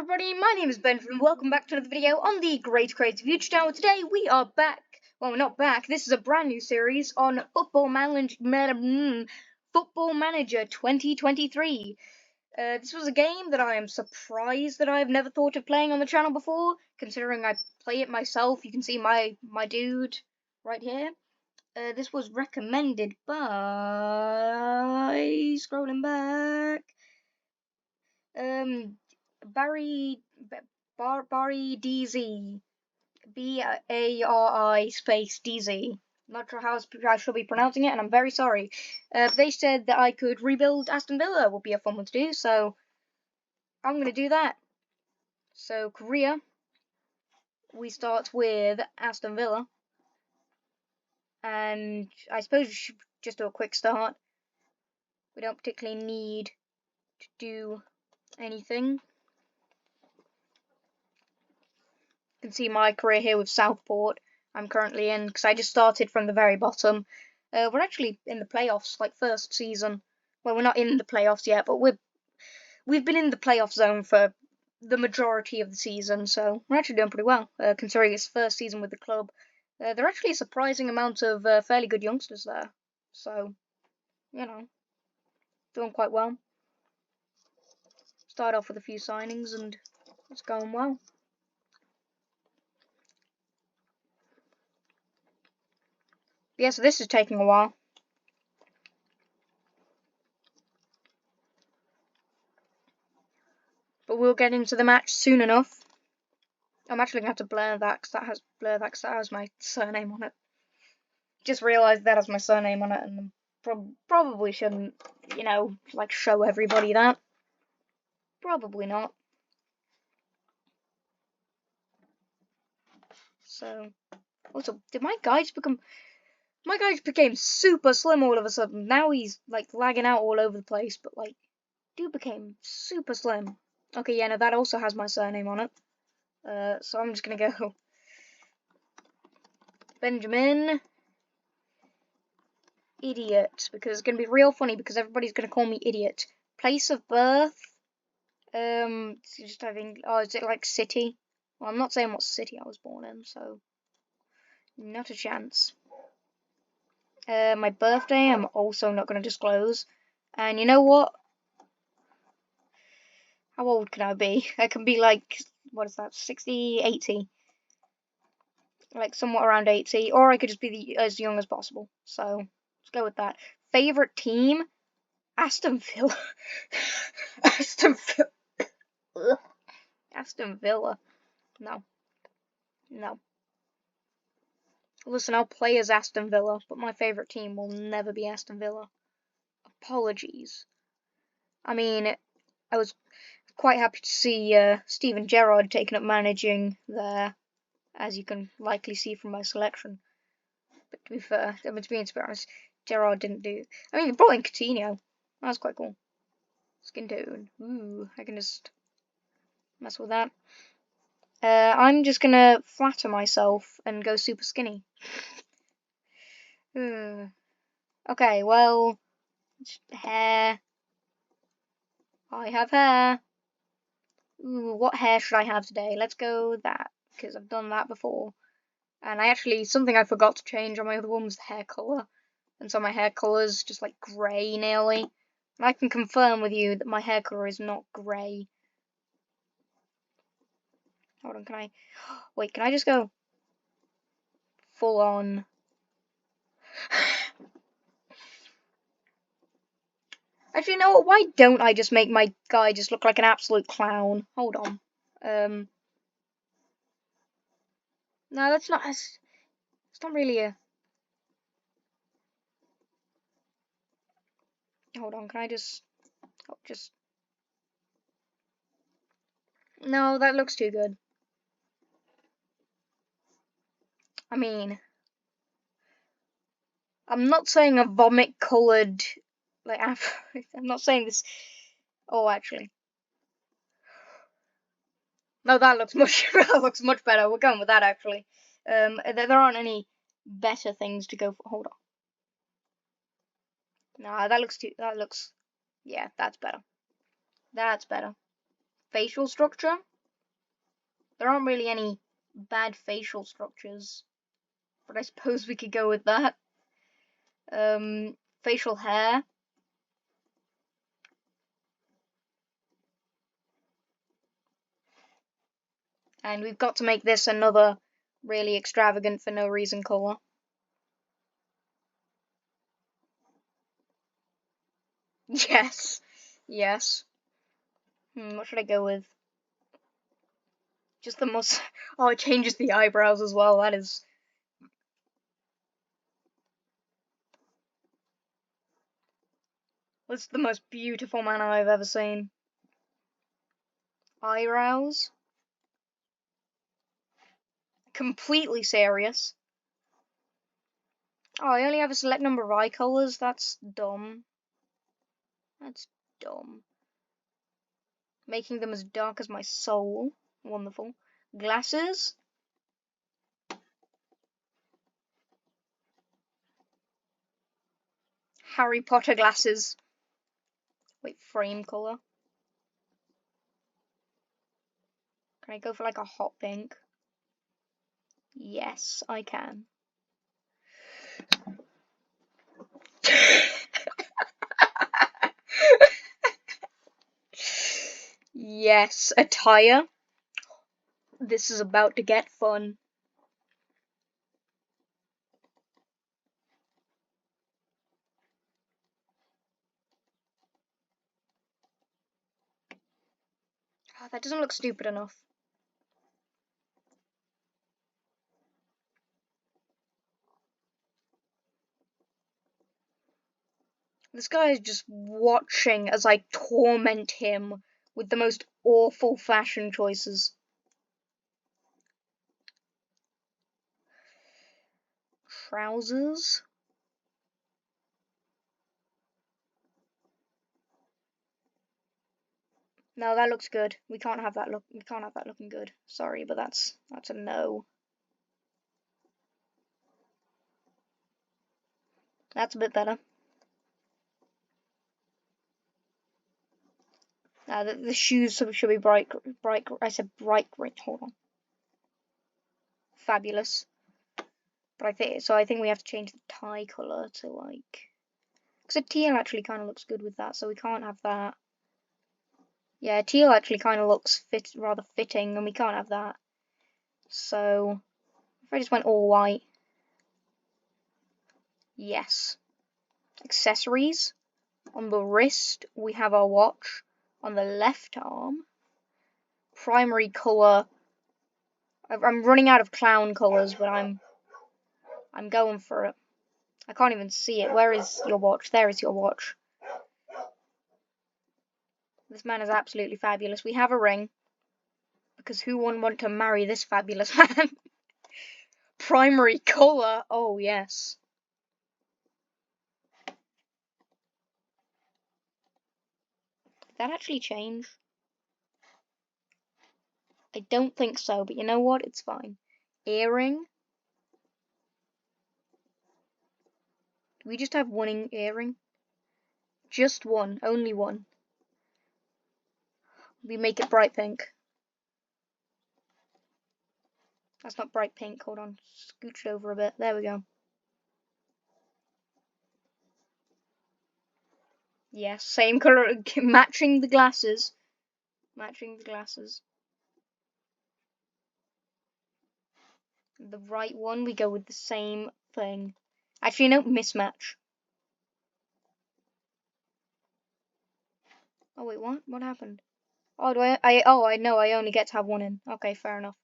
everybody, my name is Benjamin and welcome back to another video on the Great Creative Future Channel. Today we are back, well we're not back, this is a brand new series on Football Manager 2023. This was a game that I am surprised that I've never thought of playing on the channel before, considering I play it myself. You can see my dude right here. This was recommended by, scrolling back, Barry DZ, BARI space DZ. Not sure how I should be pronouncing it, and I'm very sorry. They said that I could rebuild Aston Villa. Would be a fun one to do, so I'm gonna do that. So career, we start with Aston Villa, and I suppose we should just do a quick start. We don't particularly need to do anything. You can see my career here with Southport. I'm currently in because I just started from the very bottom. We're actually in the playoffs, like first season. Well, we're not in the playoffs yet, but we've been in the playoff zone for the majority of the season, so we're actually doing pretty well considering it's first season with the club. There are actually a surprising amount of fairly good youngsters there, so you know, doing quite well. Start off with a few signings and it's going well. Yeah, so this is taking a while. But we'll get into the match soon enough. I'm actually going to have to blur that because that has my surname on it. Just realised that has my surname on it, and probably shouldn't, like show everybody that. Probably not. So, also, did my guy just become... My guy just became super slim all of a sudden. Now he's, like, lagging out all over the place, but, like, dude became super slim. Okay, yeah, no, that also has my surname on it. So I'm just gonna go Benjamin Idiot, because it's gonna be real funny because everybody's gonna call me Idiot. Place of birth, just having, oh, is it like city? Well, I'm not saying what city I was born in, so not a chance. My birthday, I'm also not gonna disclose. And you know what? How old can I be? I can be like, what is that, 60, 80? Like somewhat around 80, or I could just be as young as possible. So let's go with that. Favorite team? Aston Villa. Aston Villa. Aston Villa. No. Listen, I'll play as Aston Villa, but my favorite team will never be Aston Villa. Apologies. I mean, I was quite happy to see Steven Gerrard taking up managing there, as you can likely see from my selection. But to be fair, to be honest, Gerrard didn't do. I mean, he brought in Coutinho. That was quite cool. Skin tone. Ooh, I can just mess with that. I'm just gonna flatter myself and go super skinny. Okay, well, hair. I have hair. Ooh, what hair should I have today? Let's go that, because I've done that before. And something I forgot to change on my other one was the hair colour. And so my hair colour's just like grey nearly. And I can confirm with you that my hair colour is not grey. Hold on, wait, can I just go full on? Actually, you know what? Why don't I just make my guy just look like an absolute clown? Hold on. No, that's not as... It's not really a... Hold on, can I just... Oh, just... No, that looks too good. I mean... I'm not saying a vomit-coloured... Like, I'm not saying this... Oh, actually. No, that looks much better. We're going with that, actually. There aren't any better things to go for. Hold on. Nah, yeah, that's better. That's better. Facial structure? There aren't really any bad facial structures, but I suppose we could go with that. Facial hair. And we've got to make this another really extravagant for no reason colour. Yes. Yes. What should I go with? Just the most... Oh, it changes the eyebrows as well. That is... That's the most beautiful man I've ever seen. Eyebrows. Completely serious. Oh, I only have a select number of eye colours. That's dumb. That's dumb. Making them as dark as my soul. Wonderful. Glasses. Harry Potter glasses. Wait, frame colour. Can I go for like a hot pink? Yes, I can. Yes, attire. This is about to get fun. Oh, that doesn't look stupid enough. This guy is just watching as I torment him with the most awful fashion choices. Trousers. No, that looks good. We can't have that look. We can't have that looking good. Sorry, but that's a no. That's a bit better. The shoes should be bright. I said bright green. Hold on. Fabulous. But I think we have to change the tie color to like. Because a teal actually kind of looks good with that, so we can't have that. Yeah, teal actually kind of looks rather fitting, and we can't have that. So, if I just went all white. Yes. Accessories. On the wrist, we have our watch. On the left arm, primary colour. I'm running out of clown colours, but I'm going for it. I can't even see it. Where is your watch? There is your watch. This man is absolutely fabulous. We have a ring. Because who wouldn't want to marry this fabulous man? Primary colour. Oh, yes. Did that actually change? I don't think so, but you know what? It's fine. Earring. Do we just have one earring? Just one. Only one. We make it bright pink. That's not bright pink. Hold on. Scooch it over a bit. There we go. Yes, same colour. Matching the glasses. Matching the glasses. The right one, we go with the same thing. Actually, no, mismatch. Oh, wait, what? What happened? Oh, I know, I only get to have one in. Okay, fair enough.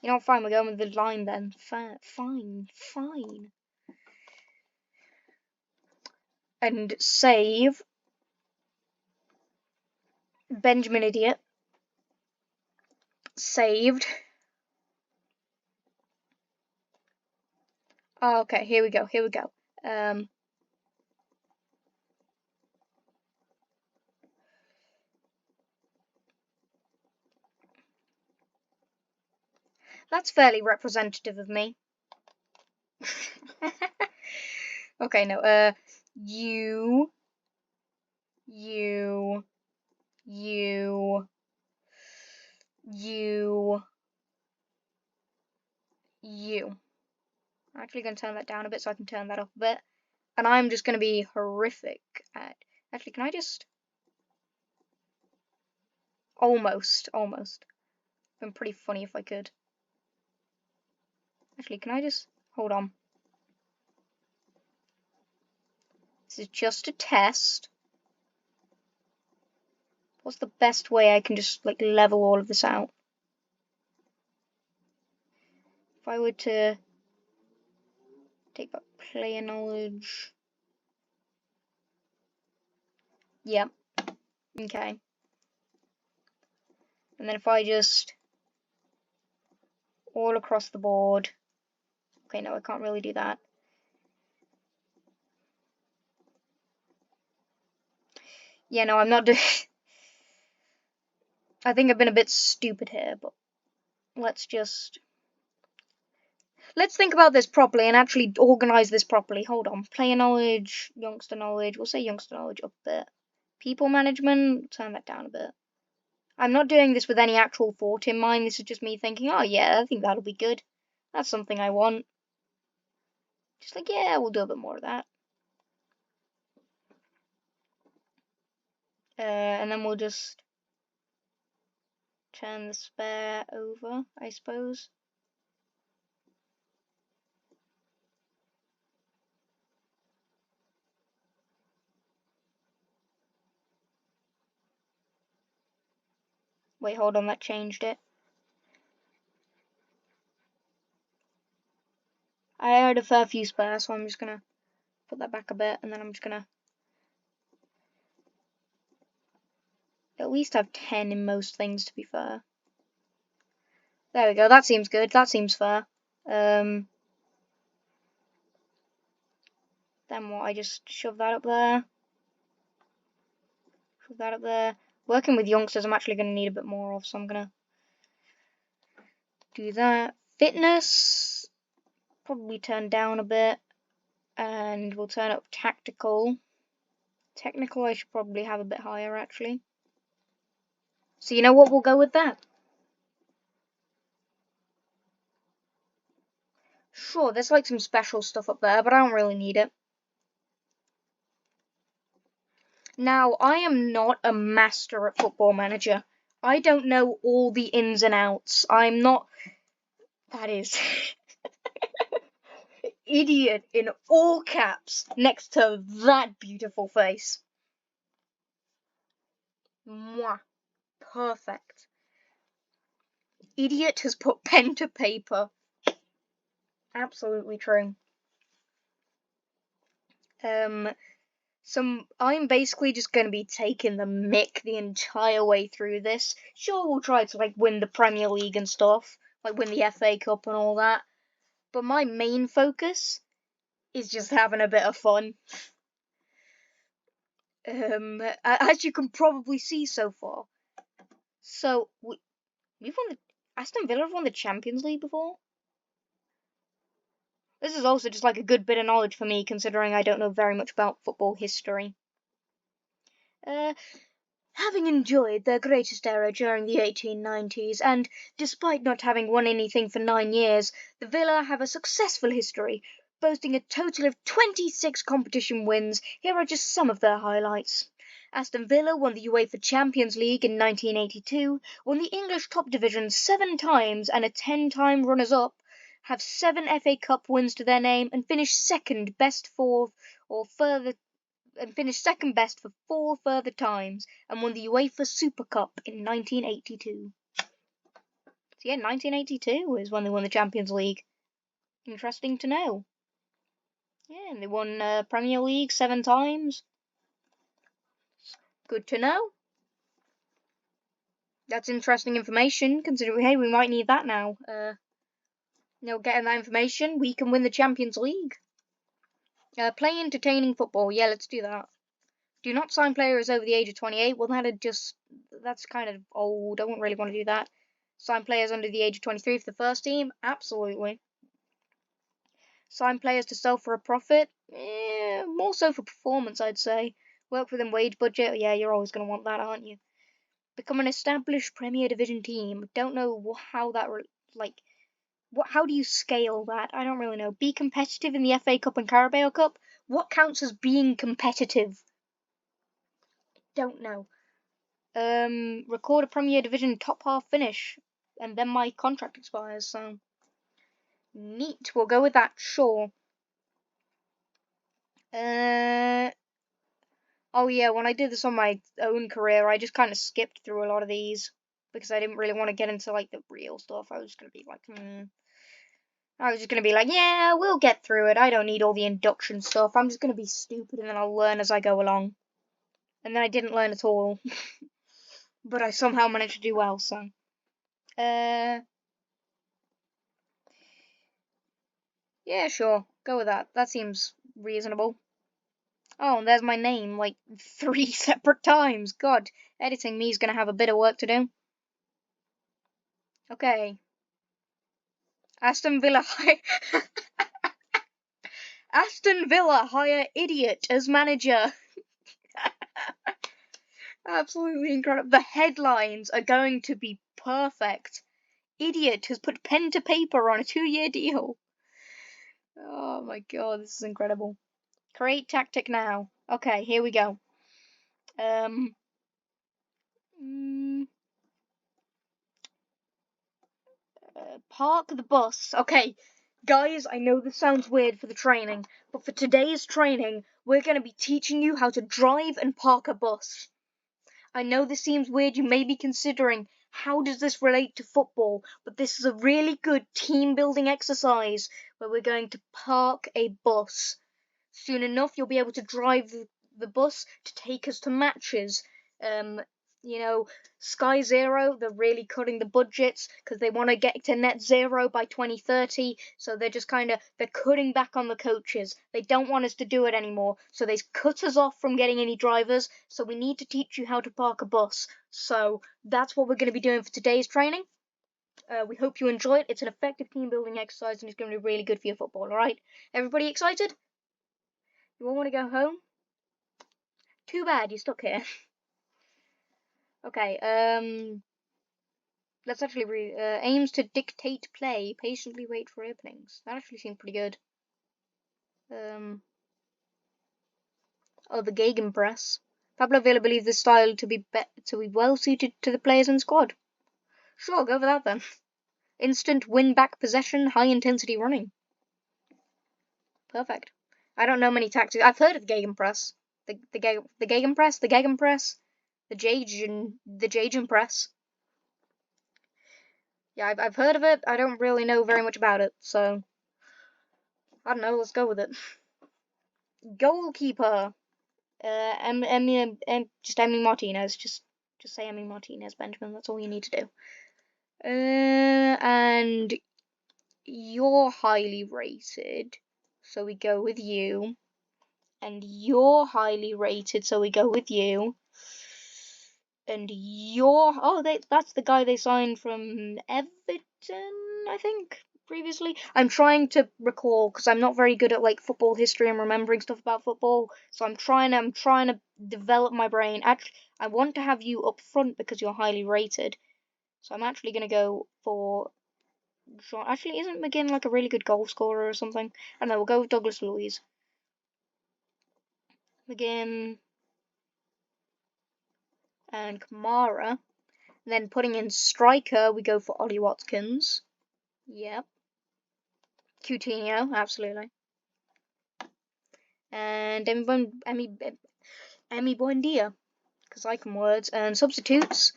You know what, fine, we're going with the line then. Fine. And save. Benjamin Idiot. Saved. Oh, okay, here we go. That's fairly representative of me. Okay, no, you, you, you. I'm actually going to turn that down a bit so I can turn that up a bit. And I'm just going to be horrific at... Actually, can I just... Almost. Been pretty funny if I could. Actually, can I just... Hold on. This is just a test. What's the best way I can just, like, level all of this out? If I were to take back player knowledge... Yep. Okay. And then if I just... all across the board... Okay, no, I can't really do that. Yeah, no, I'm not doing... I think I've been a bit stupid here, but let's think about this properly and actually organize this properly. Hold on. Player knowledge, youngster knowledge. We'll say youngster knowledge up a bit. People management, turn that down a bit. I'm not doing this with any actual thought in mind. This is just me thinking, oh yeah, I think that'll be good. That's something I want. Just like, yeah, we'll do a bit more of that. And then we'll just turn the spare over, I suppose. Wait, hold on, that changed it. I had a fair few spares, so I'm just gonna put that back a bit, and then I'm just gonna at least have 10 in most things, to be fair. There we go, that seems good, that seems fair. Then what, I just shove that up there. Shove that up there. Working with youngsters I'm actually going to need a bit more of, so I'm going to do that. Fitness, probably turn down a bit. And we'll turn up tactical. Technical I should probably have a bit higher, actually. So you know what, we'll go with that. Sure, there's like some special stuff up there, but I don't really need it. Now, I am not a master at Football Manager. I don't know all the ins and outs. I'm not... That is... idiot in all caps next to that beautiful face. Mwah. Perfect. Idiot has put pen to paper. Absolutely true. I'm basically just going to be taking the mick the entire way through this. Sure, we'll try to like win the Premier League and stuff, like win the FA Cup and all that. But my main focus is just having a bit of fun. As you can probably see so far. So we've won Aston Villa have won the Champions League before. This is also just like a good bit of knowledge for me, considering I don't know very much about football history. Having enjoyed their greatest era during the 1890s, and despite not having won anything for 9 years, the Villa have a successful history, boasting a total of 26 competition wins. Here are just some of their highlights. Aston Villa won the UEFA Champions League in 1982, won the English top division 7 times and a 10-time runners-up, have 7 FA Cup wins to their name, and finished second best for four further times, and won the UEFA Super Cup in 1982. So yeah, 1982 is when they won the Champions League. Interesting to know. Yeah, and they won Premier League 7 times. Good to know. That's interesting information, considering, hey, we might need that now. Getting that information, we can win the Champions League. Play entertaining football. Yeah, let's do that. Do not sign players over the age of 28. Well, that's kind of old. I wouldn't really want to do that. Sign players under the age of 23 for the first team? Absolutely. Sign players to sell for a profit? More so for performance, I'd say. Work within wage budget? Yeah, you're always going to want that, aren't you? Become an established Premier Division team. Don't know how that, How do you scale that? I don't really know. Be competitive in the FA Cup and Carabao Cup? What counts as being competitive? Don't know. Record a Premier Division top half finish, and then my contract expires, so neat. We'll go with that, sure. Oh yeah, when I did this on my own career, I just kind of skipped through a lot of these because I didn't really want to get into like the real stuff. I was gonna be like, I was just gonna be like, yeah, we'll get through it. I don't need all the induction stuff. I'm just gonna be stupid and then I'll learn as I go along. And then I didn't learn at all, but I somehow managed to do well. So, yeah, sure, go with that. That seems reasonable. Oh, and there's my name, like 3 separate times. God, editing me is gonna have a bit of work to do. Okay. Aston Villa Aston Villa hire idiot as manager. Absolutely incredible. The headlines are going to be perfect. Idiot has put pen to paper on a 2-year deal. Oh my god, this is incredible. Create tactic now. Okay, here we go. Um, mm, Park the bus. Okay, guys, I know this sounds weird for the training, but for today's training, we're going to be teaching you how to drive and park a bus. I know this seems weird, you may be considering how does this relate to football, but this is a really good team building exercise where we're going to park a bus. Soon enough, you'll be able to drive the bus to take us to matches. Um, you know, Sky Zero, they're really cutting the budgets because they want to get to net zero by 2030. So they're cutting back on the coaches. They don't want us to do it anymore. So they cut us off from getting any drivers. So we need to teach you how to park a bus. So that's what we're going to be doing for today's training. We hope you enjoy it. It's an effective team building exercise and it's going to be really good for your football, alright? Everybody excited? You all want to go home? Too bad, you're stuck here. Okay, let's actually read. Aims to dictate play, patiently wait for openings. That actually seemed pretty good. Oh, the Gegenpress. Pablo Villa believes this style to be well suited to the players in the squad. Sure, go for that then. Instant win back possession, high intensity running. Perfect. I don't know many tactics. I've heard of the Gegenpress. The Gegenpress, the Jagen press. Yeah, I've heard of it. I don't really know very much about it, so I don't know. Let's go with it. Goalkeeper. Just Emmy Martinez. Just say Emmy Martinez, Benjamin. That's all you need to do. And you're highly rated, so we go with you. And you're highly rated, so we go with you. And that's the guy they signed from Everton, I think, previously. I'm trying to recall because I'm not very good at like football history and remembering stuff about football. So I'm trying to develop my brain. Actually, I want to have you up front because you're highly rated. So I'm actually gonna go for John. Actually, isn't McGinn like a really good goal scorer or something? I don't know. We'll go with Douglas Luiz. McGinn and Kamara. Then putting in striker, we go for Ollie Watkins. Yep. Coutinho, absolutely. And Emi Buendia, because I can words. And substitutes,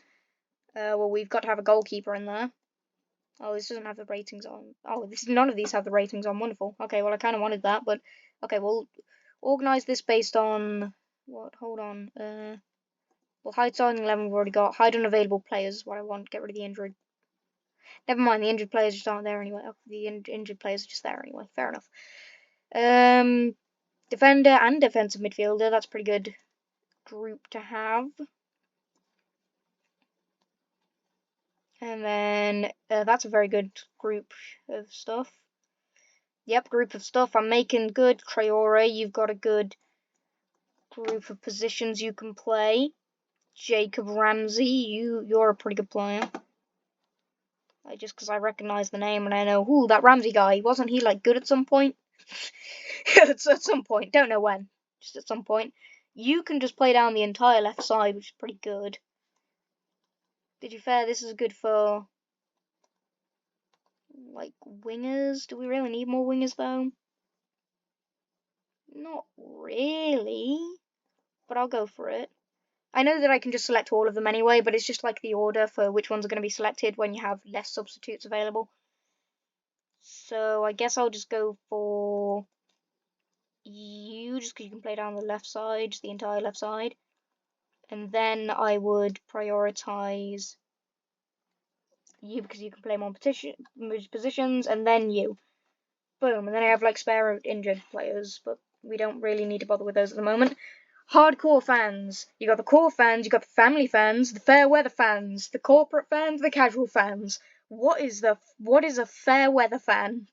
well, we've got to have a goalkeeper in there. Oh, this doesn't have the ratings on. Oh, none of these have the ratings on. Wonderful. Okay, well, I kind of wanted that, but okay, we'll organize this based on what? Hold on. Well, hide starting 11 we've already got. Hide unavailable players is what I want. Get rid of the injured. Never mind, the injured players just aren't there anyway. Oh, the injured players are just there anyway. Fair enough. Defender and defensive midfielder. That's a pretty good group to have. And then that's a very good group of stuff. Yep, group of stuff. I'm making good. Traore, you've got a good group of positions you can play. Jacob Ramsey, you're a pretty good player. Just because I recognise the name and I know, ooh, that Ramsey guy, wasn't he like good at some point? At some point, don't know when, just at some point. You can just play down the entire left side, which is pretty good. To be fair, this is good for like wingers. Do we really need more wingers though? Not really, but I'll go for it. I know that I can just select all of them anyway, but it's just like the order for which ones are going to be selected when you have less substitutes available. So I guess I'll just go for you, just because you can play down the left side, the entire left side. And then I would prioritize you because you can play more positions, and then you. Boom, and then I have like spare injured players, but we don't really need to bother with those at the moment. Hardcore fans. You got the core fans, you got the family fans, the fair weather fans, the corporate fans, the casual fans. What is a fair weather fan?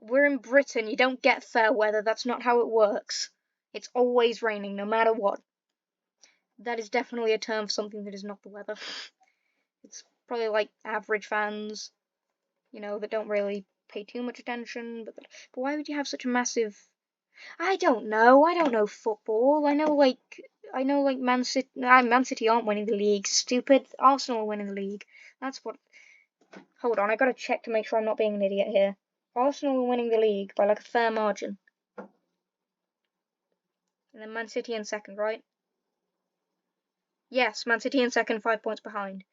We're in Britain, you don't get fair weather, that's not how it works. It's always raining, no matter what. That is definitely a term for something that is not the weather. It's probably like average fans, you know, that don't really pay too much attention. But why would you have such a massive? I don't know. I don't know football. I know like Man City. Man City aren't winning the league. Stupid. Arsenal are winning the league. That's what. Hold on. I gotta check to make sure I'm not being an idiot here. Arsenal are winning the league by like a fair margin. And then Man City in second, right? Yes, Man City in second, 5 points behind.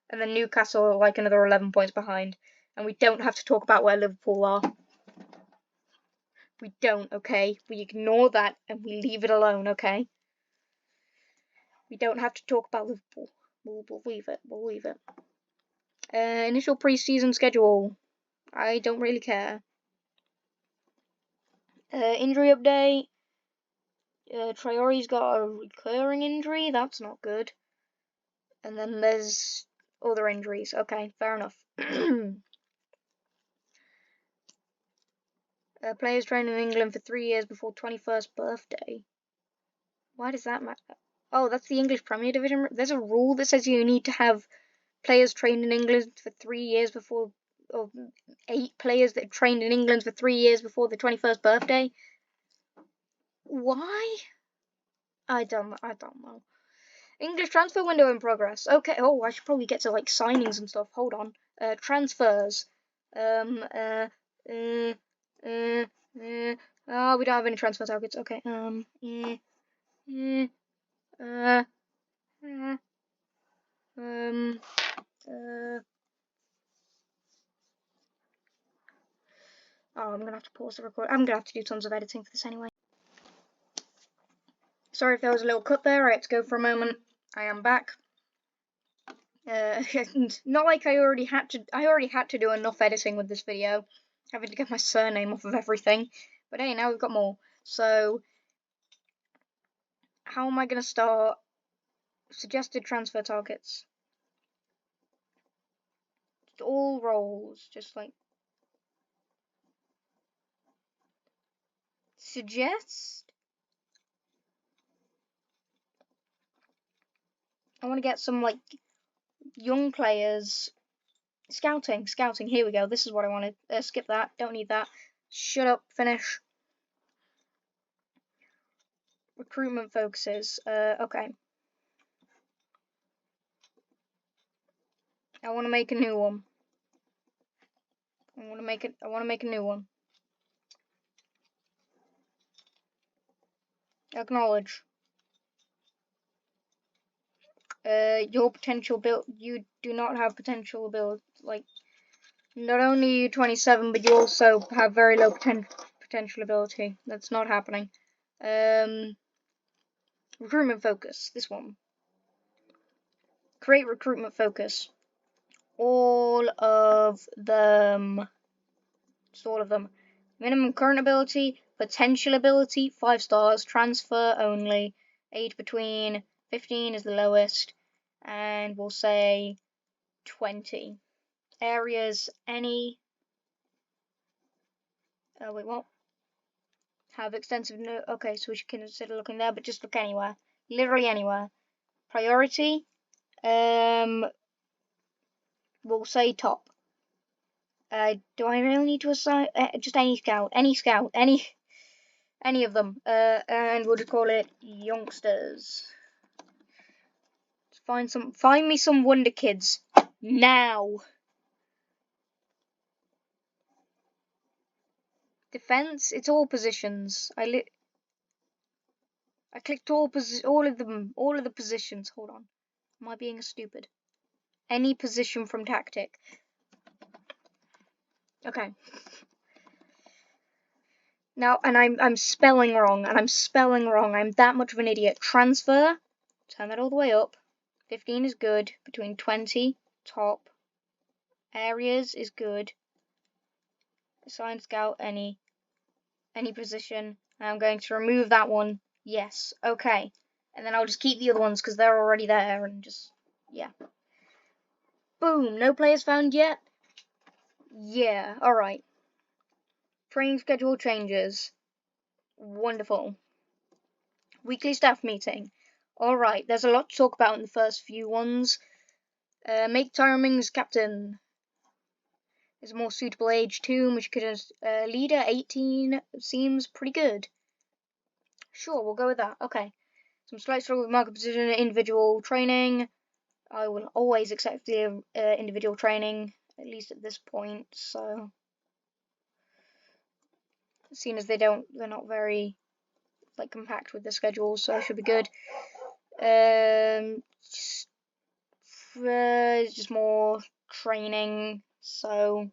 And then Newcastle are like another 11 points behind. And we don't have to talk about where Liverpool are. We don't, okay? We ignore that and we leave it alone, okay? We don't have to talk about Liverpool. We'll leave it. We'll leave it. Initial pre-season schedule. I don't really care. Injury update. Traore's got a recurring injury. That's not good. And then there's other injuries. Okay, fair enough. Players trained in England for 3 years before 21st birthday. Why does that matter? Oh, that's the English Premier Division. There's a rule that says you need to have players trained in England for 3 years before, or 8 players that trained in England for 3 years before the 21st birthday. Why? I don't know. English transfer window in progress. Okay. Oh, I should probably get to like signings and stuff. Hold on. Transfers. Oh, we don't have any transfer targets. Okay. Oh, I'm gonna have to pause the record. I'm gonna have to do tons of editing for this anyway. Sorry if there was a little cut there. I had to go for a moment. I am back. Not like I already had to do enough editing with this video, having to get my surname off of everything. But hey, now we've got more. So, how am I gonna start? Suggested transfer targets. Just all roles, just like suggest. I want to get some like young players. Scouting. Here we go. This is what I wanted. Skip that. Don't need that. Shut up. Finish. Recruitment focuses. Okay. I want to make a new one. I want to make a new one. Acknowledge. Your potential build. You do not have potential ability. Like, not only are you 27, but you also have very low potential ability. That's not happening. Recruitment focus. This one. Create recruitment focus. All of them. Just all of them. Minimum current ability, potential ability, 5 stars, transfer only, age between 15 is the lowest, and we'll say 20. Areas, any. Oh, wait, what? Have extensive. No. Okay, so we should consider looking there, but just look anywhere. Literally anywhere. Priority. We'll say top. Do I really need to assign just any scout, any of them? And we'll just call it youngsters. Find me some wonder kids now. Defense, it's all positions. I clicked all of them, all of the positions. Hold on, am I being stupid? Any position from tactic. Okay. Now, and I'm spelling wrong, I'm that much of an idiot. Transfer, turn that all the way up. 15 is good. Between 20, top. Areas is good. Assign scout any position. I'm going to remove that one. Yes. Okay. And then I'll just keep the other ones because they're already there and just, yeah. Boom. No players found yet? Yeah. Alright. Training schedule changes. Wonderful. Weekly staff meeting. Alright. There's a lot to talk about in the first few ones. Make Tyrming's captain. Is a more suitable age too, which could leader 18 seems pretty good. Sure, we'll go with that. Okay. Some slight struggle with market position and individual training. I will always accept the individual training, at least at this point. So, seeing as they're not very like compact with the schedule, so it should be good. Just more training, so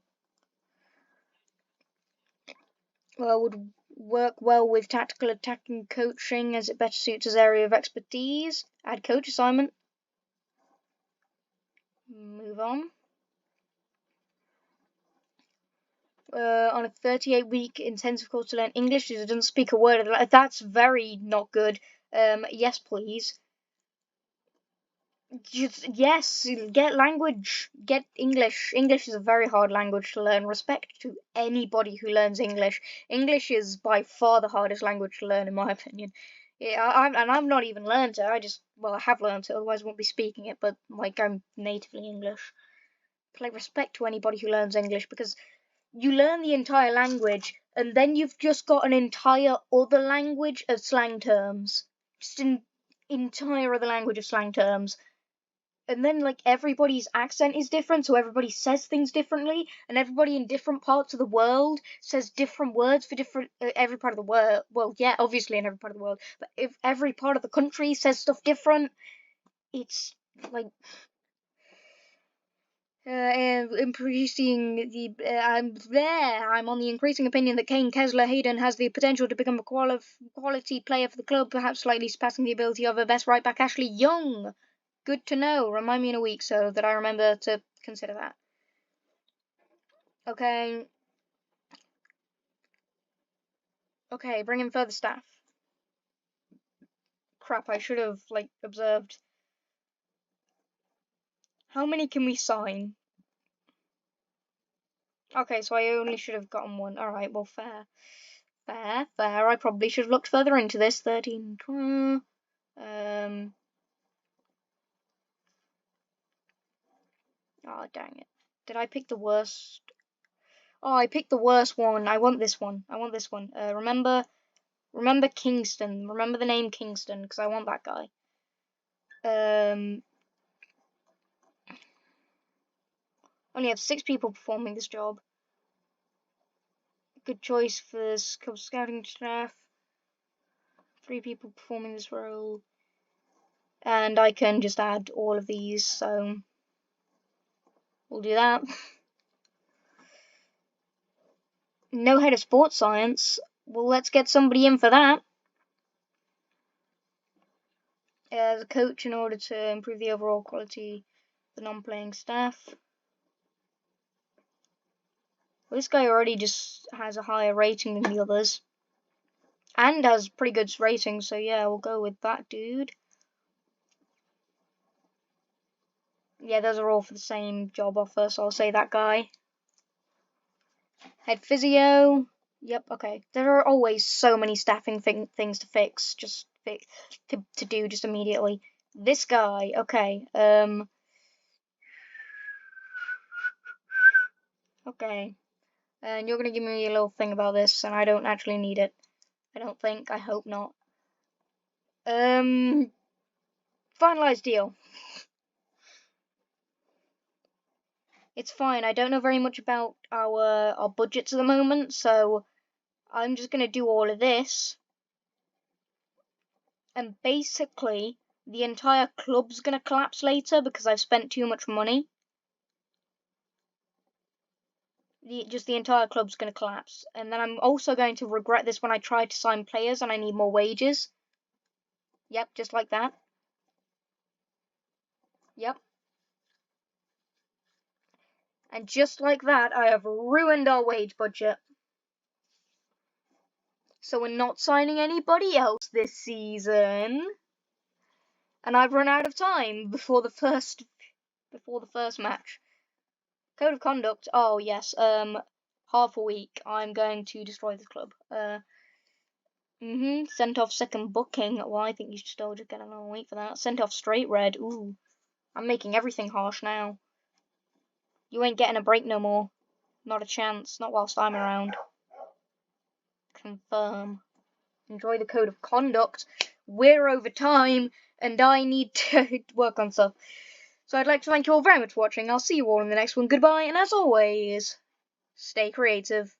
would work well with tactical attacking coaching as it better suits his area of expertise. Add coach assignment. Move on. On a 38-week intensive course to learn English, he doesn't speak a word of it. That's very not good. Yes, please. Yes, get language. Get English. English is a very hard language to learn. Respect to anybody who learns English. English is by far the hardest language to learn, in my opinion. Yeah, I've not even learned it. I have learned it, otherwise I won't be speaking it, but like I'm natively English. But, like, respect to anybody who learns English, because you learn the entire language and then you've just got an entire other language of slang terms. Just an entire other language of slang terms. And then, like, everybody's accent is different, so everybody says things differently, and everybody in different parts of the world says different words for different every part of the world. Well, yeah, obviously in every part of the world, but if every part of the country says stuff different, it's like increasing the I'm on the increasing opinion that Kane Kessler Hayden has the potential to become a quality player for the club, perhaps slightly surpassing the ability of her best right back Ashley Young. Good to know. Remind me in a week so that I remember to consider that. Okay. Okay, bring in further staff. Crap, I should have, like, observed. How many can we sign? Okay, so I only should have gotten one. Alright, well, fair. Fair. I probably should have looked further into this. 13, 12. Oh, dang it. Did I pick the worst? Oh, I picked the worst one. I want this one. Remember Kingston. Remember the name Kingston, because I want that guy. Only have 6 people performing this job. Good choice for scouting staff. 3 people performing this role. And I can just add all of these, so we'll do that. No head of sports science. Well, let's get somebody in for that. As a coach in order to improve the overall quality of the non-playing staff. Well, this guy already just has a higher rating than the others. And has pretty good rating, so yeah, we'll go with that dude. Yeah, those are all for the same job offer, so I'll say that guy. Head physio. Yep, okay. There are always so many staffing things to fix, to do just immediately. This guy, okay. Okay. And you're gonna give me a little thing about this, and I don't actually need it. I don't think. I hope not. Finalized deal. It's fine. I don't know very much about our budgets at the moment, so I'm just gonna do all of this, and basically the entire club's gonna collapse later because I've spent too much money. Just the entire club's gonna collapse, and then I'm also going to regret this when I try to sign players and I need more wages. Yep, just like that. Yep. And just like that, I have ruined our wage budget. So we're not signing anybody else this season. And I've run out of time before the first match. Code of conduct. Oh yes. Half a week. I'm going to destroy this club. Sent off second booking. Well, I think you should still just get another week for that. Sent off straight red. Ooh. I'm making everything harsh now. You ain't getting a break no more. Not a chance. Not whilst I'm around. Confirm. Enjoy the code of conduct. We're over time, and I need to work on stuff. So I'd like to thank you all very much for watching. I'll see you all in the next one. Goodbye, and as always, stay creative.